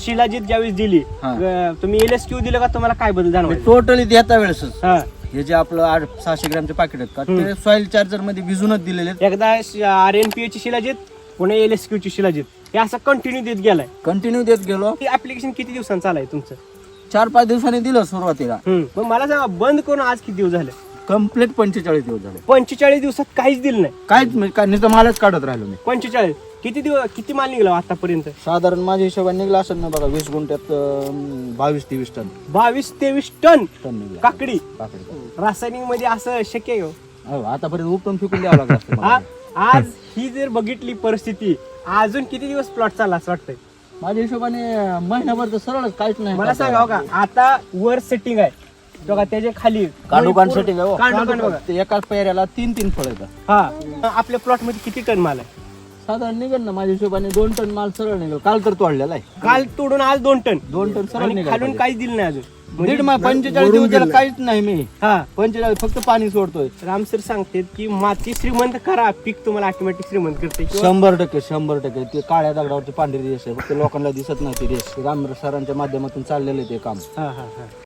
शिलाजीत ज्यावेळेस दिली तुम्ही LSQ दिलं का तुम्हाला काय बदल जाणवला? टोटली देता वेळेस हा हे जे आपलं 600 ग्रॅमचे पाकिट आहेत का ते सॉइल चार्जर मध्ये भिजूनच दिलेले आहेत. एकदा RNPA ची शिलाजीत पुणे LSQ ची शिलाजीत हे असं कंटिन्यू देत गेलाय. कंटिन्यू देत गेलो. ऍप्लिकेशन किती दिवसांचं चालू आहे तुमचं? 4-5 दिवसांनी दिलं सुरुवातीला. मग मला सांगा बंद करून आज किती दिवस झाले? कम्प्लीट 45 दिवस झाले. 45 दिवसात काहीच दिलं नाही. काहीच नुसतं मालच काढत राहिलो मी. 45 किती दिवस किती माल निघाला आतापर्यंत? साधारण माझ्या हिशोबाने निघला असेल ना बघा 20 गुंठ्यात 22-23 टन 22-23 टन निघला काकडी. काकडी. रासायनिक मध्ये असं शक्य आहे का? आतापर्यंत उपटून फेकून द्यावं लागलं असतं मला. आज ही जर बघितली परिस्थिती अजून किती दिवस प्लॉट चालला असं वाटतंय? माझ्या हिशोबाने महिनाभर तर सरळच काहीच नाही. मला सांगा का आता वर सेटिंग आहे बघा त्याच्या खाली कांडोकांड सेटिंग आहे. कांडोकांड बघा. ते एकाच पेऱ्याला 3-3 फळ येतात. हा आपल्या प्लॉट मध्ये किती टन माल आहे? साधारण निघेल ना माझ्या हिशोबाने 2 टन माल सरळ निघेल. काल तर तोडलेला आहे. काल तोडून आज 2 टन 2 टन सरळ आणि निघाल. खालून काहीच दिलं नाही अजून. 45 दिवस त्याला काहीच नाही मी. हा 45 फक्त पाणी सोडतोय. राम सर सांगतात की माती श्रीमंत करा पीक तुम्हाला ऑटोमॅटिक श्रीमंत करते. 100% ते काळ्या दगडावरची पांढरी रेष आहे फक्त लोकांना दिसत नाही ती रेष. राम सरांच्या माध्यमातून चाललेलं आहे ते काम. हा हा हा